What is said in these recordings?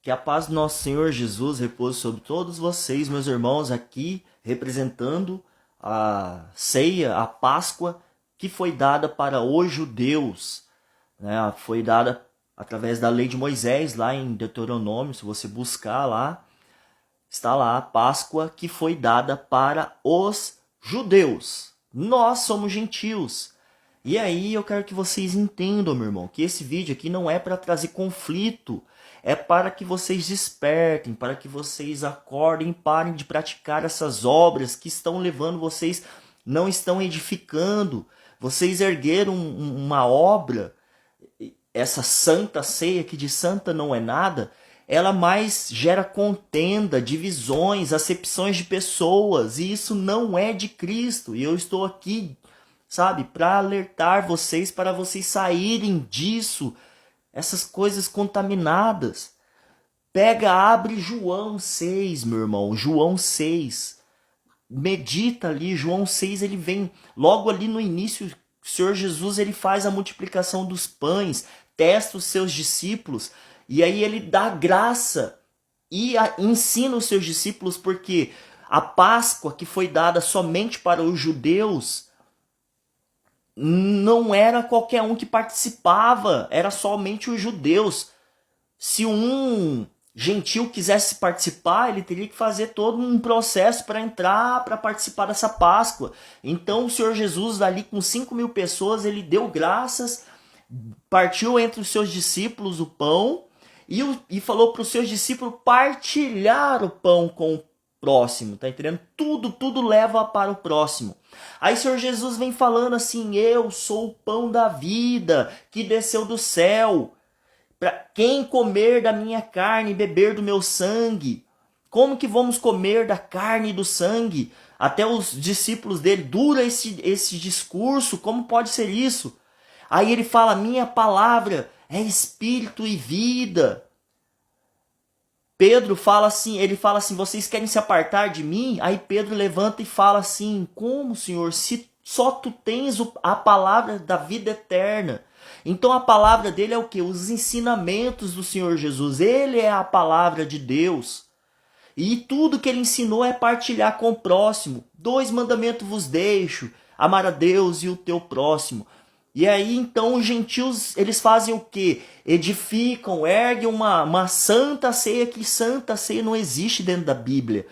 Que a paz do nosso Senhor Jesus repouse sobre todos vocês, meus irmãos, aqui representando a ceia, a Páscoa, que foi dada para os judeus, né? Foi dada através da lei de Moisés, lá em Deuteronômio. Se você buscar lá, está lá a Páscoa que foi dada para os judeus. Nós somos gentios. E aí eu quero que vocês entendam, meu irmão, que esse vídeo aqui não é para trazer conflito, é para que vocês despertem, para que vocês acordem e parem de praticar essas obras que estão levando vocês, não estão edificando. Vocês ergueram uma obra, essa santa ceia, que de santa não é nada, ela mais gera contenda, divisões, acepções de pessoas, e isso não é de Cristo. E eu estou aqui, sabe, para alertar vocês, para vocês saírem disso, essas coisas contaminadas. Pega, abre João 6, meu irmão, João 6. Medita ali, João 6, ele vem logo ali no início, o Senhor Jesus ele faz a multiplicação dos pães, testa os seus discípulos, e aí ele dá graça e ensina os seus discípulos, porque a Páscoa que foi dada somente para os judeus, não era qualquer um que participava, era somente os judeus. Se um gentil quisesse participar, ele teria que fazer todo um processo para entrar, para participar dessa Páscoa. Então o Senhor Jesus, ali com 5.000 pessoas, ele deu graças, partiu entre os seus discípulos o pão e falou para os seus discípulos partilhar o pão com o próximo, tá entendendo? Tudo leva para o próximo. Aí o Senhor Jesus vem falando assim: eu sou o pão da vida que desceu do céu. Para quem comer da minha carne e beber do meu sangue. Como que vamos comer da carne e do sangue? Até os discípulos dele, dura esse discurso, como pode ser isso? Aí ele fala: minha palavra é espírito e vida. Pedro fala assim, ele fala assim: vocês querem se apartar de mim? Aí Pedro levanta e fala assim: como, Senhor, se só tu tens a palavra da vida eterna? Então a palavra dele é o quê? Os ensinamentos do Senhor Jesus. Ele é a palavra de Deus. E tudo que ele ensinou é partilhar com o próximo. 2 mandamentos vos deixo: amar a Deus e o teu próximo. E aí então os gentios, eles fazem o quê? Edificam, erguem uma santa ceia, que santa ceia não existe dentro da Bíblia.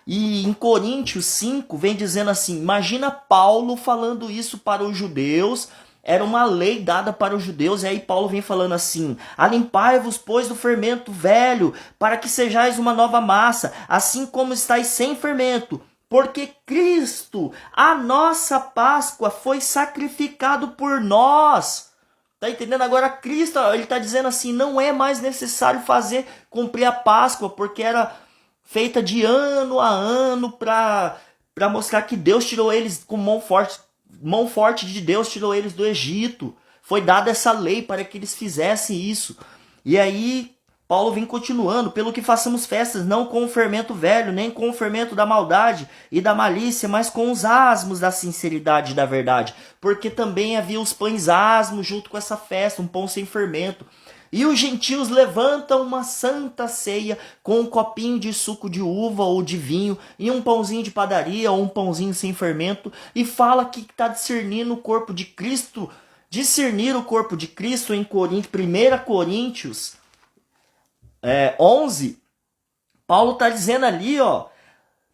E em Coríntios 5 vem dizendo assim, imagina Paulo falando isso para os judeus, era uma lei dada para os judeus, e aí Paulo vem falando assim: alimpai-vos, pois, do fermento velho, para que sejais uma nova massa, assim como estáis sem fermento. Porque Cristo, a nossa Páscoa, foi sacrificado por nós. Tá entendendo? Agora Cristo, ele está dizendo assim, não é mais necessário cumprir a Páscoa, porque era feita de ano a ano para mostrar que Deus tirou eles com mão forte de Deus, tirou eles do Egito. Foi dada essa lei para que eles fizessem isso. E aí Paulo vem continuando: pelo que façamos festas, não com o fermento velho, nem com o fermento da maldade e da malícia, mas com os asmos da sinceridade e da verdade. Porque também havia os pães asmos junto com essa festa, um pão sem fermento. E os gentios levantam uma santa ceia com um copinho de suco de uva ou de vinho e um pãozinho de padaria ou um pãozinho sem fermento, e fala que está discernindo o corpo de Cristo. Discernir o corpo de Cristo em 1 Coríntios 11, Paulo está dizendo ali, ó,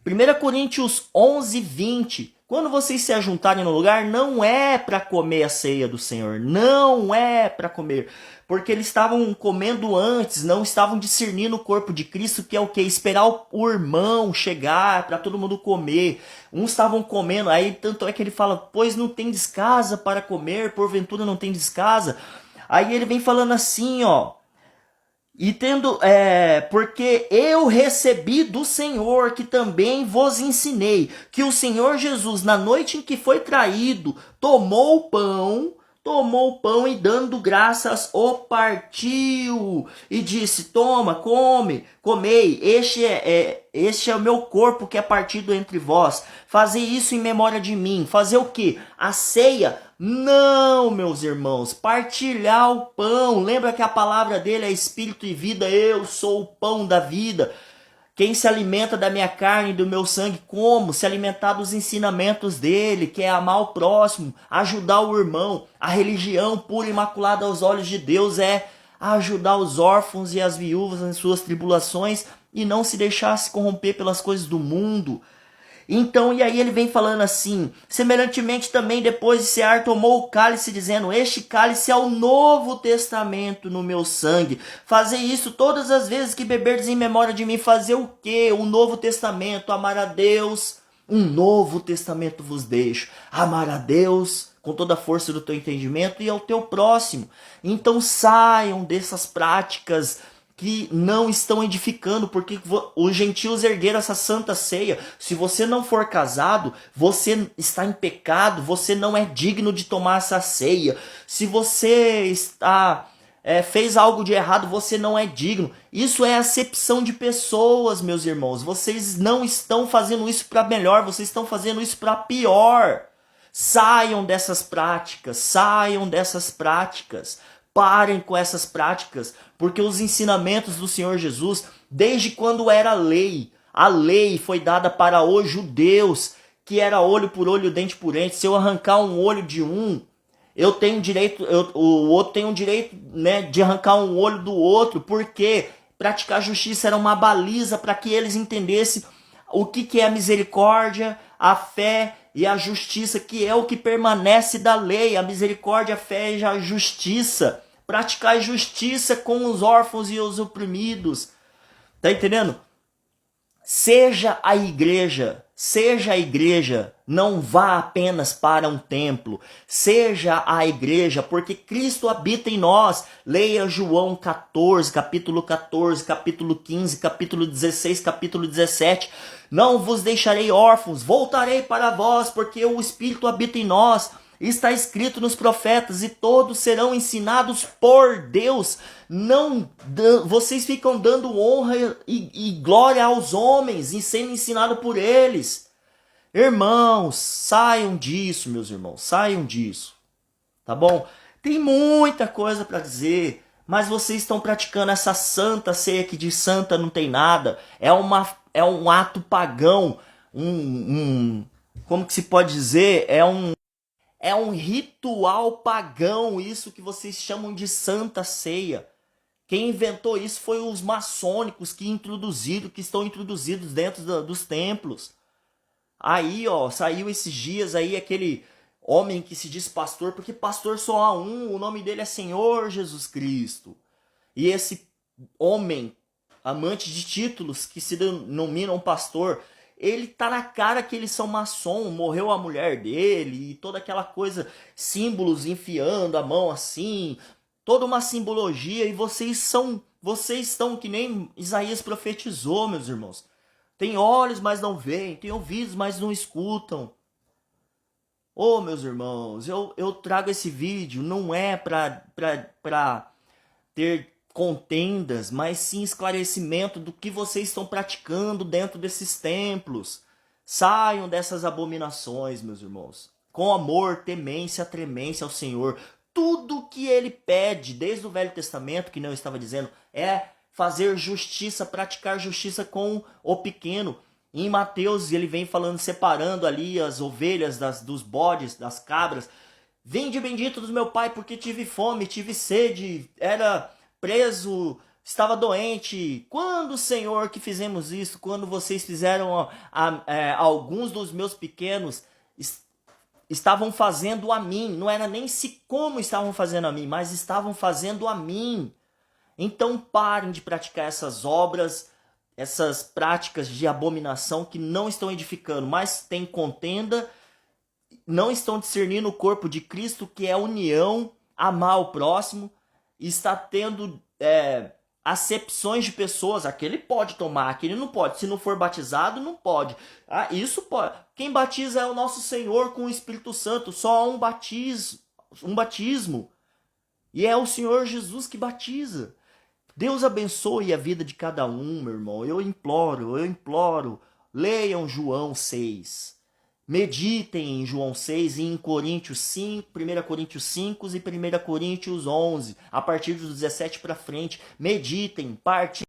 1 Coríntios 11, 20, quando vocês se ajuntarem no lugar, não é para comer a ceia do Senhor, não é para comer, porque eles estavam comendo antes, não estavam discernindo o corpo de Cristo, que é o quê? Esperar o irmão chegar para todo mundo comer. Uns estavam comendo, aí tanto é que ele fala, pois não tem descasa para comer, porventura não tem descasa. Aí ele vem falando assim, ó, e porque eu recebi do Senhor, que também vos ensinei, que o Senhor Jesus, na noite em que foi traído, tomou o pão, tomou o pão e dando graças o partiu e disse: toma, comei, este é o meu corpo que é partido entre vós, fazei isso em memória de mim. Fazer o quê? A ceia? Não, meus irmãos, partilhar o pão. Lembra que a palavra dele é espírito e vida, eu sou o pão da vida. Quem se alimenta da minha carne e do meu sangue, como? Se alimentar dos ensinamentos dele, que é amar o próximo, ajudar o irmão. A religião pura e imaculada aos olhos de Deus é ajudar os órfãos e as viúvas em suas tribulações e não se deixar se corromper pelas coisas do mundo. Então, e aí ele vem falando assim: semelhantemente também depois de cear tomou o cálice, dizendo: este cálice é o novo testamento no meu sangue. Fazer isso todas as vezes que beberdes em memória de mim. Fazer o quê? O novo testamento, amar a Deus. Um novo testamento vos deixo: amar a Deus com toda a força do teu entendimento e ao teu próximo. Então saiam dessas práticas que não estão edificando, porque os gentios ergueram essa santa ceia. Se você não for casado, você está em pecado, você não é digno de tomar essa ceia. Se você fez algo de errado, você não é digno. Isso é acepção de pessoas, meus irmãos. Vocês não estão fazendo isso para melhor, vocês estão fazendo isso para pior. Saiam dessas práticas, saiam dessas práticas. Parem com essas práticas, porque os ensinamentos do Senhor Jesus, desde quando era lei, a lei foi dada para os judeus, que era olho por olho, dente por dente. Se eu arrancar um olho de um, eu tenho direito, o outro tem o direito, né, de arrancar um olho do outro, porque praticar justiça era uma baliza para que eles entendessem o que é a misericórdia, a fé e a justiça, que é o que permanece da lei. A misericórdia, a fé e a justiça. Praticar justiça com os órfãos e os oprimidos. Tá entendendo? Seja a igreja, não vá apenas para um templo. Seja a igreja, porque Cristo habita em nós. Leia João 14, capítulo 15, capítulo 16, capítulo 17. Não vos deixarei órfãos, voltarei para vós, porque o Espírito habita em nós. Está escrito nos profetas, e todos serão ensinados por Deus. Não, vocês ficam dando honra e glória aos homens e sendo ensinado por eles. Irmãos, saiam disso, meus irmãos, saiam disso. Tá bom? Tem muita coisa para dizer, mas vocês estão praticando essa santa ceia que de santa não tem nada. É um ato pagão, como que se pode dizer? É um ritual pagão, isso que vocês chamam de santa ceia. Quem inventou isso foi os maçônicos que estão introduzidos dentro dos templos. Aí, ó, saiu esses dias aí aquele homem que se diz pastor, porque pastor só há um, o nome dele é Senhor Jesus Cristo. E esse homem, amante de títulos, que se denomina um pastor, ele tá na cara que eles são maçom, morreu a mulher dele e toda aquela coisa, símbolos enfiando a mão assim, toda uma simbologia, e vocês estão que nem Isaías profetizou, meus irmãos. Tem olhos, mas não veem, tem ouvidos, mas não escutam. Ô, meus irmãos, eu trago esse vídeo, não é pra ter contendas, mas sim esclarecimento do que vocês estão praticando dentro desses templos. Saiam dessas abominações, meus irmãos. Com amor, temência, tremência ao Senhor. Tudo que ele pede, desde o Velho Testamento, que não estava dizendo, é fazer justiça, praticar justiça com o pequeno. Em Mateus, ele vem falando, separando ali as ovelhas dos bodes, das cabras. Vinde bendito do meu Pai, porque tive fome, tive sede, era preso, estava doente. Quando, Senhor, que fizemos isso? Quando vocês fizeram alguns dos meus pequenos estavam fazendo a mim. Não era nem se como estavam fazendo a mim, mas estavam fazendo a mim. Então parem de praticar essas obras, essas práticas de abominação que não estão edificando, mas tem contenda, não estão discernindo o corpo de Cristo, que é a união, amar o próximo, e está tendo acepções de pessoas. Aquele pode tomar, aquele não pode. Se não for batizado, não pode. Isso pode. Quem batiza é o nosso Senhor com o Espírito Santo. Só há um batismo. um batismo. E é o Senhor Jesus que batiza. Deus abençoe a vida de cada um, meu irmão. Eu imploro. Leiam João 6. Meditem em João 6 e em Coríntios 5, 1 Coríntios 5 e 1 Coríntios 11. A partir dos 17 para frente. Meditem, partilhem.